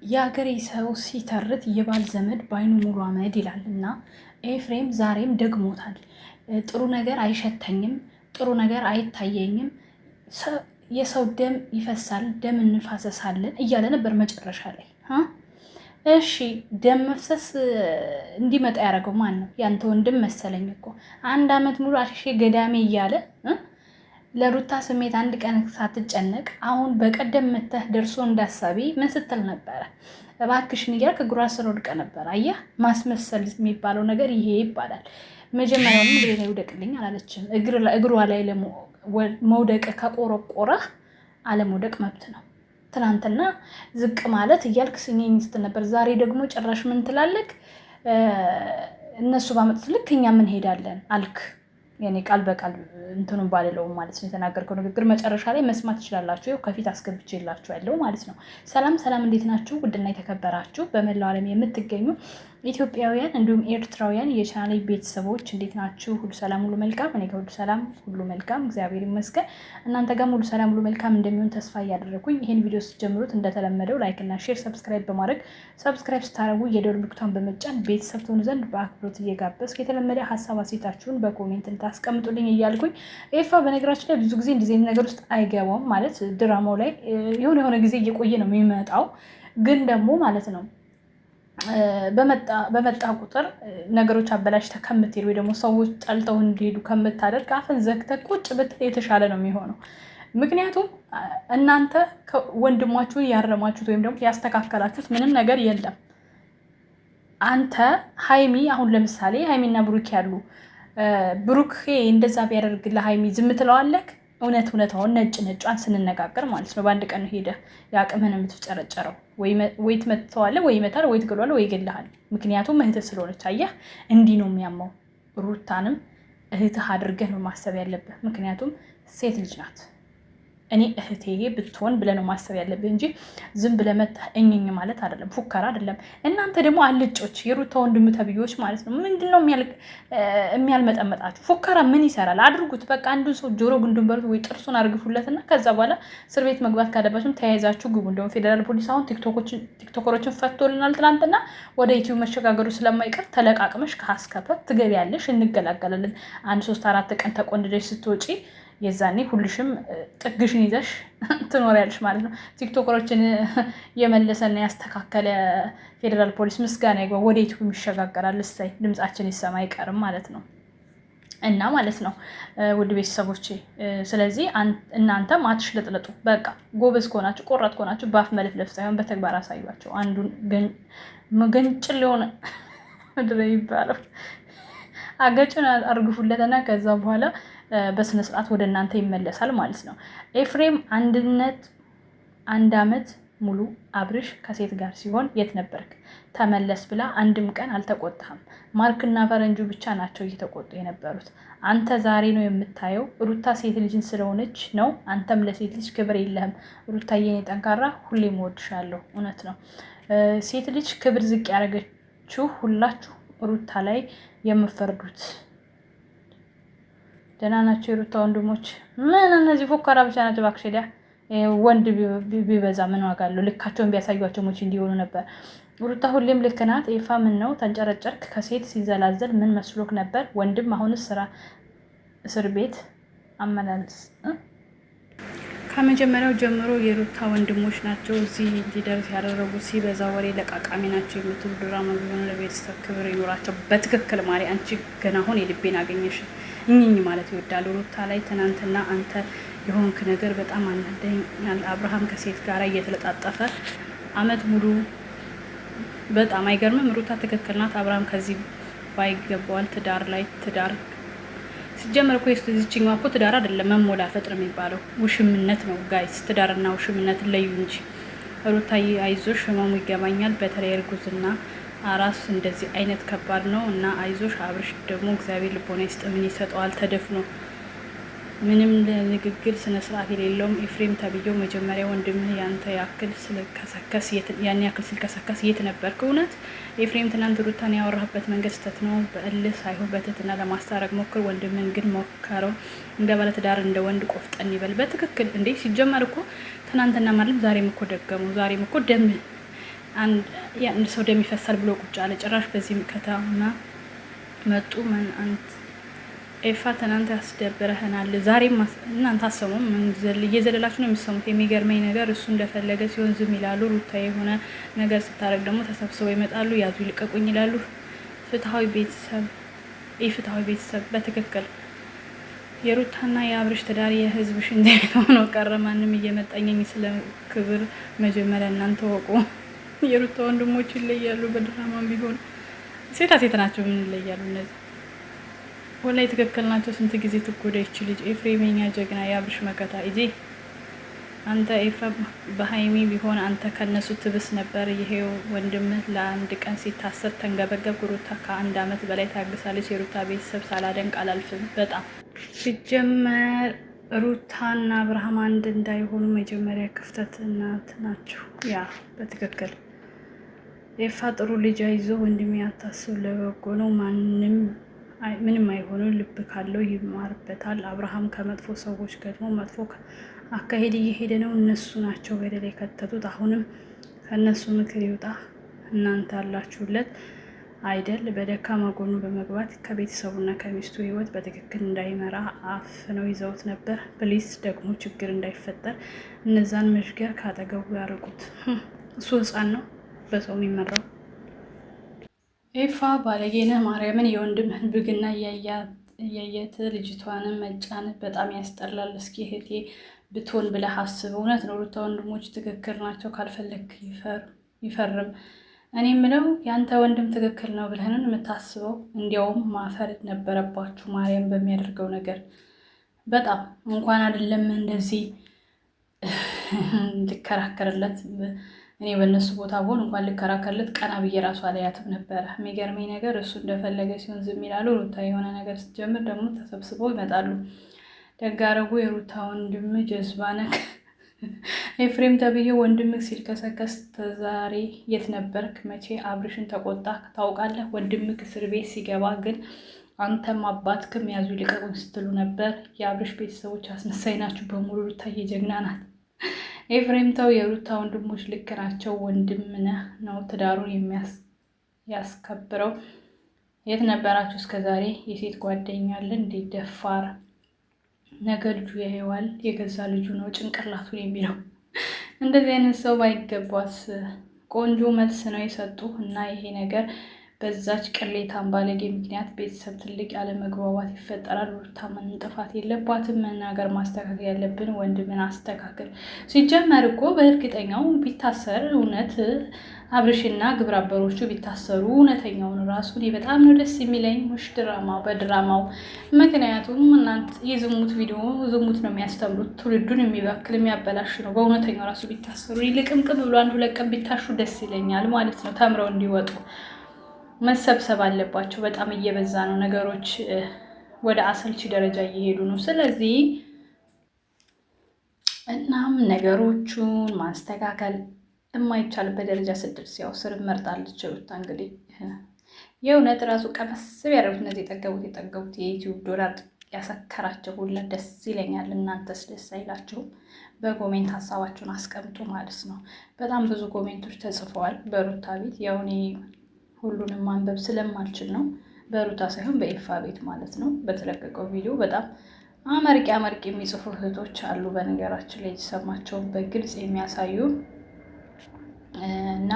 የአገሬ ሰው ሲተርት የባል ዘመድ በአይኑ ሙሉ አመድ ይላልና ኤፍሬም ዛሬም ደግሞታል። ጥሩ ነገር አይሸተኝም፣ ጥሩ ነገር አይታየኝም፣ የሰው ደም ይፈሳል፣ ደም እንፋሰሳለን እያለ ነበር መጨረሻ ላይ። እሺ ደም መፍሰስ እንዲመጣ ያደረገው ማን ነው? ያንተ ወንድም መሰለኝ እኮ 1 ዓመት ሙሉ አሸሼ ገዳሜ እያለ ለሩታ ስሜት አንድ ቀን ሳትጨነቅ አሁን በቀደም መተህ ደርሶ እንዳሳቢ ምን ስትል ነበረ? እባክሽን እያልክ እግሯ ስር ወድቀ ነበር። አየህ ማስመሰል የሚባለው ነገር ይሄ ይባላል። መጀመሪያውንም እግሬ ላይ ውደቅልኝ አላለችም። እግሯ ላይ መውደቅ ከቆረቆረህ አለመውደቅ መብት ነው። ትናንትና ዝቅ ማለት እያልክ ስኘኝ ስትል ነበር። ዛሬ ደግሞ ጭራሽ ምን ትላለክ? እነሱ ባመጡት ልክ እኛ ምን ሄዳለን አልክ። የኔ ቃል በቃል እንትኑን ባልለውም ማለት ነው። የተናገርከው ንግግር መጨረሻ ላይ መስማት ትችላላችሁ። ይኸው ከፊት አስገብቼላችሁ ያለው ማለት ነው። ሰላም ሰላም፣ እንዴት ናችሁ? ውድና የተከበራችሁ በመላው ዓለም የምትገኙ ኢትዮጵያውያን እንዲሁም ኤርትራውያን የቻናሌ ቤተሰቦች እንዴት ናችሁ? ሁሉ ሰላም ሁሉ መልካም። እኔ ከሁሉ ሰላም ሁሉ መልካም እግዚአብሔር ይመስገን። እናንተ ጋርም ሁሉ ሰላም ሁሉ መልካም እንደሚሆን ተስፋ እያደረኩኝ ይህን ቪዲዮ ስትጀምሩት እንደተለመደው ላይክ እና ሼር፣ ሰብስክራይብ በማድረግ ሰብስክራይብ ስታደርጉ የደወል ምልክቱን በመጫን ቤተሰብ ትሆኑ ዘንድ በአክብሮት እየጋበዝኩ የተለመደ ሀሳብ አስተያየታችሁን በኮሜንት እንድታስቀምጡልኝ እያልኩኝ ኤፋ በነገራችን ላይ ብዙ ጊዜ እንደዚህ አይነት ነገር ውስጥ አይገባም። ማለት ድራማው ላይ የሆነ ጊዜ እየቆየ ነው የሚመጣው፣ ግን ደግሞ ማለት ነው በመጣ ቁጥር ነገሮች አበላሽተህ ከምትሄድ ወይ ደግሞ ሰዎች ጠልተው እንዲሄዱ ከምታደርግ አፈን ዘግተህ ቁጭ ብትል የተሻለ ነው የሚሆነው። ምክንያቱም እናንተ ወንድማችሁን ያረማችሁት ወይም ደግሞ ያስተካከላችሁት ምንም ነገር የለም። አንተ ሀይሚ አሁን ለምሳሌ ሀይሚና ብሩክ ያሉ ብሩክ እንደዛ ቢያደርግ ለሀይሚ ዝም ትለዋለህ? እውነታውን ነጭ ነጯን ስንነጋገር ማለት ነው። በአንድ ቀን ሄደህ የአቅምህን የምትጨረጨረው ወይ ትመትተዋለህ፣ ወይ ይመታል፣ ወይ ትገሏለህ፣ ወይ ይገልሃል። ምክንያቱም እህትህ ስለሆነች። አየህ እንዲህ ነው የሚያማው። ሩታንም እህትህ አድርገህ ነው ማሰብ ያለብህ። ምክንያቱም ሴት ልጅ ናት። እኔ እህቴ ብትሆን ብለህ ነው ማሰብ ያለብህ እንጂ ዝም ብለህ መተህ እኝኝ ማለት አይደለም፣ ፉከራ አይደለም። እናንተ ደግሞ አልጮች የሩታ ወንድም ተብዬዎች ማለት ነው። ምንድን ነው የሚያልመጠመጣችሁ? ፉከራ ምን ይሰራል? አድርጉት በቃ። አንዱን ሰው ጆሮ ግንዱን በሉት ወይ ጥርሱን አርግፉለትና ከዛ በኋላ እስር ቤት መግባት ካለባችሁም ተያይዛችሁ ግቡ። እንደውም ፌዴራል ፖሊስ አሁን ቲክቶከሮችን ፈቶልናል ትናንትና። ወደ ዩቲዩብ መሸጋገሩ ስለማይቀር ተለቃቅመሽ ከሀስከፈት ትገቢያለሽ፣ እንገላገላለን። 1-3-4 ቀን ተቆንድደሽ ስትወጪ የዛኔ ሁልሽም ጥግሽን ይዘሽ ትኖሪያለሽ ማለት ነው። ቲክቶከሮችን የመለሰና ያስተካከለ ፌዴራል ፖሊስ ምስጋና ይግባ፣ ወደ ዩቲዩብ ይሸጋገራል። እሰይ ድምጻችን ይሰማ አይቀርም ማለት ነው። እና ማለት ነው ውድ ቤተሰቦቼ፣ ስለዚህ እናንተም አትሽለጥለጡ። በቃ ጎበዝ ከሆናችሁ ቆራጥ ከሆናችሁ በአፍ መለፍለፍ ሳይሆን በተግባር አሳዩቸው። አንዱን ገንጭል የሆነ ምድረ ይባለው አገጭን አርግፉለትና ከዛ በኋላ በስነ ስርዓት ወደ እናንተ ይመለሳል ማለት ነው። ኤፍሬም 1 ዓመት ሙሉ አብርሽ ከሴት ጋር ሲሆን የት ነበርክ? ተመለስ ብላ አንድም ቀን አልተቆጣህም። ማርክና ፈረንጁ ብቻ ናቸው እየተቆጡ የነበሩት። አንተ ዛሬ ነው የምታየው። ሩታ ሴት ልጅን ስለሆነች ነው። አንተም ለሴት ልጅ ክብር የለህም። ሩታዬ የኔ ጠንካራ፣ ሁሌም እወድሻለሁ። እውነት ነው። ሴት ልጅ ክብር ዝቅ ያደረገችው ሁላችሁ ሩታ ላይ የምፈርዱት ደህና ናቸው የሩታ ወንድሞች። ምን እነዚህ ፎከራ ብቻ ናቸው። እባክሽ ሄዳ ወንድ ቢበዛ ምን ዋጋ አለው? ልካቸውን ቢያሳዩቸው ሞች እንዲሆኑ ነበር። ሩታ ሁሌም ልክ ናት። ኤፋ ምን ነው ተንጨረጨርክ? ከሴት ሲዘላዘል ምን መስሎክ ነበር? ወንድም አሁንስ ስራ እስር ቤት አመላለስ። ከመጀመሪያው ጀምሮ የሩታ ወንድሞች ናቸው እዚህ እንዲደርስ ያደረጉት። ሲበዛ ወሬ ለቃቃሚ ናቸው የምትሉ ድራማ ቢሆኑ ለቤተሰብ ክብር ይኖራቸው። በትክክል ማሪ፣ አንቺ ገና አሁን የልቤን አገኘሽ። እኝኝ ማለት ይወዳሉ ሩታ ላይ። ትናንትና አንተ የሆንክ ነገር በጣም አናደኛል። አብርሃም ከሴት ጋር እየተለጣጠፈ አመት ሙሉ በጣም አይገርምም? ሩታ ትክክል ናት። አብርሃም ከዚህ ባይገባዋል። ትዳር ሲጀመር እኮ የዚችኛዋ እኮ ትዳር አይደለም መሞላፈጥ ነው የሚባለው፣ ውሽምነት ነው ጋይስ። ትዳርና ውሽምነት ለዩ እንጂ። ሩታዬ አይዞሽ፣ ህመሙ ይገባኛል። በተለይ እርጉዝና አራስ እንደዚህ አይነት ከባድ ነው እና አይዞሽ። አብርሽ ደግሞ እግዚአብሔር ልቦና ይስጥ። ምን ይሰጠዋል? ተደፍኖ ምንም ንግግር ስነ ስርዓት የሌለውም ኤፍሬም ተብዬው። መጀመሪያ ወንድምህ ያን ያክል ሲልከሰከስ የት ነበርክ? እውነት ኤፍሬም ትናንት ሩታን ያወራህበት መንገድ ስህተት ነው። በእልህ ሳይሆን በትህትና ለማስታረቅ ሞክር። ወንድምህን ግን ሞከረው። እንደ ባለትዳር እንደ ወንድ ቆፍጠን ይበል። በትክክል እንዴ! ሲጀመር እኮ ትናንትና ማለት ዛሬም እኮ ደገመው። ዛሬም እኮ ደም አንድ ሰው ደም ይፈሳል ብሎ ቁጭ አለ። ጭራሽ በዚህ ከተማ መጡ። ምን አንተ ኤፋ ትናንት ያስደብረህናል። ዛሬም እናንተ አሰሙም እየዘለላችሁ ነው የምትሰሙት። የሚገርመኝ ነገር እሱ እንደፈለገ ሲሆን ዝም ይላሉ። ሩታ የሆነ ነገር ስታደርግ ደግሞ ተሰብስበው ይመጣሉ። ያዙ ይልቀቁኝ ይላሉ። ፍትሃዊ ቤተሰብ ኢፍትሃዊ ቤተሰብ በትክክል የሩታና የአብርሽ ትዳር የህዝብ ሽንት ሆኖ ቀረ። ማንም እየመጣኝ ስለ ክብር መጀመሪያ እናንተ ወቁ። የሩታ ወንድሞች ይለያሉ። በድራማም ቢሆን ሴታ ሴት ናቸው። ምን ይለያሉ እነዚህ? ወላይ ትክክል ናቸው። ስንት ጊዜ ትጎዳ ይች ልጅ። ኤፍሬም የኛ ጀግና የአብርሽ መከታ እጂ አንተ ኤፋ በሀይሚ ቢሆን አንተ ከነሱ ትብስ ነበር። ይሄው ወንድምህ ለአንድ ቀን ሲታሰር ተንገበገብ። ሩታ ከ1 ዓመት በላይ ታግሳለች። የሩታ ቤተሰብ ሳላደንቅ አላልፍም። በጣም ሲጀመር ሩታና አብርሃም አንድ እንዳይሆኑ መጀመሪያ ክፍተት እናት ናቸው። ያ በትክክል ኤፋ ጥሩ ልጅ አይዞ ወንድሜ ያታስብ ለበጎ ነው። ምንም አይሆኑ። ልብ ካለው ይማርበታል። አብርሃም ከመጥፎ ሰዎች ገጥሞ መጥፎ አካሄድ እየሄደ ነው። እነሱ ናቸው ገደል የከተቱት። አሁንም ከእነሱ ምክር ይውጣ። እናንተ አላችሁለት አይደል? በደካማ ጎኑ በመግባት ከቤተሰቡና ከሚስቱ ህይወት በትክክል እንዳይመራ አፍነው ይዘውት ነበር። ፕሊስ ደግሞ ችግር እንዳይፈጠር እነዛን መሽገር ካጠገቡ ያርቁት። እሱ ህፃን ነው በሰው የሚመራው። ኤፋ ባለጌነህ ማርያምን የወንድምህን ብግና እያየት ልጅቷንም መጫን በጣም ያስጠላል። እስኪ እህቴ ብትሆን ብለህ አስብ። እውነት ነው ሩታ ወንድሞች ትክክል ናቸው። ካልፈለግ ይፈርም። እኔ የምለው ያንተ ወንድም ትክክል ነው ብለህንን የምታስበው? እንዲያውም ማፈር ነበረባችሁ ማርያም በሚያደርገው ነገር። በጣም እንኳን አይደለም እንደዚህ ልከራከርለት እኔ በእነሱ ቦታ ብሆን እንኳን ልከራከርለት ቀና ብዬ ራሱ አላያትም ነበረ። የሚገርመኝ ነገር እሱ እንደፈለገ ሲሆን ዝም ይላሉ። ሩታ የሆነ ነገር ስትጀምር ደግሞ ተሰብስበው ይመጣሉ። ደጋረጉ የሩታ ወንድም ጀዝባ ነክ ኤፍሬም ተብዬ ወንድምህ ሲልከሰከስ ዛሬ የት ነበርክ? መቼ አብርሽን ተቆጣ ታውቃለህ? ወንድምህ እስር ቤት ሲገባ ግን አንተም አባትክም ያዙ ይልቀቁን ስትሉ ነበር። የአብርሽ ቤተሰቦች አስመሳይ ናችሁ በሙሉ። ሩታዬ ጀግና ናት። ኤፍሬም ተው፣ የሩታ ወንድሞች ልክ ናቸው። ወንድም ነህ ነው ትዳሩን የሚያስከብረው። የት ነበራችሁ እስከዛሬ? የሴት ጓደኛ አለ እንዴ? ደፋር ነገ ልጁ ያየዋል። የገዛ ልጁ ነው ጭንቅላቱን የሚለው። እንደዚህ አይነት ሰው ባይገባስ። ቆንጆ መልስ ነው የሰጡ እና ይሄ ነገር በዛች ቅሌታም ባለጌ ምክንያት ቤተሰብ ትልቅ ያለ መግባባት ይፈጠራል። ሩታ ምንም ጥፋት የለባትም። መናገር ማስተካከል ያለብን ወንድምን አስተካከል። ሲጀመር እኮ በእርግጠኛው ቢታሰር እውነት አብርሽና ግብረ አበሮቹ ቢታሰሩ እውነተኛውን ራሱ እኔ በጣም ነው ደስ የሚለኝ። ሙሽ በድራማው ምክንያቱም እናንተ የዝሙት ቪዲዮ ዝሙት ነው የሚያስተምሩት። ትውልዱን የሚበክል የሚያበላሽ ነው። በእውነተኛው ራሱ ቢታሰሩ ይልቅምቅም ብሎ 1-2 ቀን ቢታሹ ደስ ይለኛል ማለት ነው። ተምረው እንዲወጡ መሰብሰብ አለባቸው። በጣም እየበዛ ነው ነገሮች፣ ወደ አሰልቺ ደረጃ እየሄዱ ነው። ስለዚህ እናም ነገሮቹን ማስተካከል የማይቻልበት ደረጃ ስድርስ ያው ስር መርጣለች ሩታ። እንግዲህ የእውነት ራሱ ቀመስ ቢያደርጉት እነዚህ የጠገቡት የዩቲዩብ ዶላር ያሰከራቸው ሁላ ደስ ይለኛል። እናንተስ ደስ አይላችሁም? በኮሜንት ሀሳባችሁን አስቀምጡ ማለት ነው። በጣም ብዙ ኮሜንቶች ተጽፈዋል በሩታ ቤት። ያው እኔ ሁሉንም ማንበብ ስለማልችል ነው። በሩታ ሳይሆን በኤፋ ቤት ማለት ነው። በተለቀቀው ቪዲዮ በጣም አመርቂ የሚጽፉ እህቶች አሉ። በነገራችን ላይ የተሰማቸውን በግልጽ የሚያሳዩ እና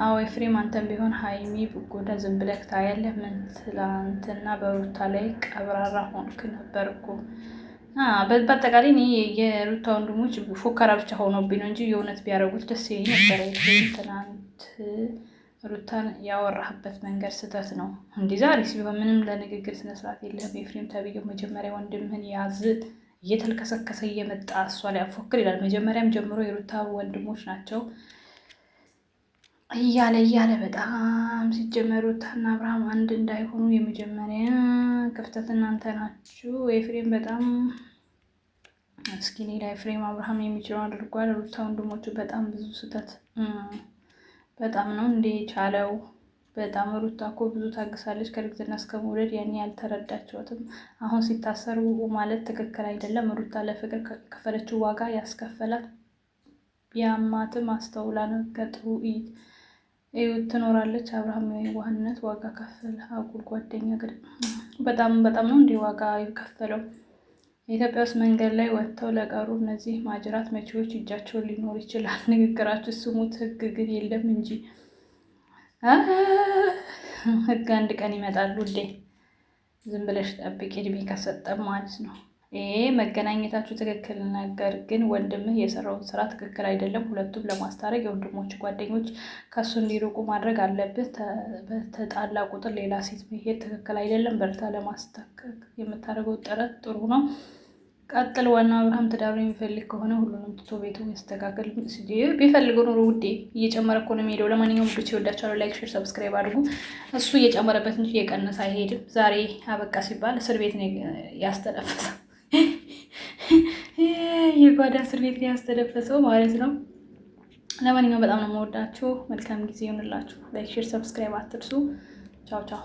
አዎ ኤፍሬም አንተም ቢሆን ሀይሚ ብጎዳ ዝም ብለህ ታያለህ። ምን ትላንትና በሩታ ላይ ቀብራራ ሆንክ ነበር እኮ። በአጠቃላይ እኔ የሩታ ወንድሞች ፉከራ ብቻ ሆኖብኝ ነው እንጂ የእውነት ቢያደርጉት ደስ ይለኝ ነበረ። ትናንት ሩታን ያወራህበት መንገድ ስህተት ነው። እንዲህ ዛሬስ ቢሆን ምንም ለንግግር ስነስርዓት የለህም። ኤፍሬም ተብዬው መጀመሪያ ወንድምህን ያዝ። እየተልከሰከሰ እየመጣ እሷ ላይ አፎክር ይላል። መጀመሪያም ጀምሮ የሩታ ወንድሞች ናቸው እያለ በጣም ሲጀመር ሩታና አብርሃም አንድ እንዳይሆኑ የመጀመሪያ ክፍተት እናንተ ናችሁ። ኤፍሬም በጣም እስኪ ሌላ ኤፍሬም አብርሃም የሚችለው አድርጓል። ሩታ ወንድሞቹ በጣም ብዙ ስህተት በጣም ነው እንዴ ቻለው። በጣም ሩታ እኮ ብዙ ታግሳለች ከእርግዝና እስከ መውለድ። ያኔ ያልተረዳችሁትም አሁን ሲታሰሩ ማለት ትክክል አይደለም። ሩታ ለፍቅር ከፈለችው ዋጋ ያስከፈላት ቢያማትም አስተውላ ነገጥሩ ትኖራለች። አብርሃም የዋህነት ዋጋ ከፈለ። አጉል ጓደኛ በጣም ነው እንዲህ ዋጋ የከፈለው። የኢትዮጵያ ውስጥ መንገድ ላይ ወጥተው ለቀሩ እነዚህ ማጅራት መቼዎች እጃቸውን ሊኖር ይችላል። ንግግራችሁ ስሙት፣ ህግ ግን የለም እንጂ ህግ አንድ ቀን ይመጣል ውዴ። ዝም ብለሽ ጠብቂ፣ እድሜ ከሰጠም ማለት ነው። ይሄ መገናኘታችሁ ትክክል፣ ነገር ግን ወንድምህ የሰራውን ስራ ትክክል አይደለም። ሁለቱም ለማስታረቅ የወንድሞች ጓደኞች ከሱ እንዲርቁ ማድረግ አለብህ። በተጣላ ቁጥር ሌላ ሴት መሄድ ትክክል አይደለም። በርታ፣ ለማስተካከል የምታደርገው ጥረት ጥሩ ነው። ቀጥል። ዋናው አብርሃም ትዳሩን የሚፈልግ ከሆነ ሁሉንም ትቶ ቤቱ ያስተካክል። ቢፈልገው ኖሮ ውዴ እየጨመረ እኮ ነው የሚሄደው። ለማንኛውም ብቻ ይወዳቸዋል። ላይክ፣ ሼር፣ ሰብስክራይብ አድርጉ። እሱ እየጨመረበት እንጂ እየቀነሰ አይሄድም። ዛሬ አበቃ ሲባል እስር ቤት ነው ያስተነፈሰው። የጓዳ እስር ቤት ነው ያስተነፈሰው ማለት ነው። ለማንኛውም በጣም ነው የምወዳችሁ። መልካም ጊዜ ይሆንላችሁ። ላይክ፣ ሼር፣ ሰብስክራይብ አትርሱ። ቻው ቻው።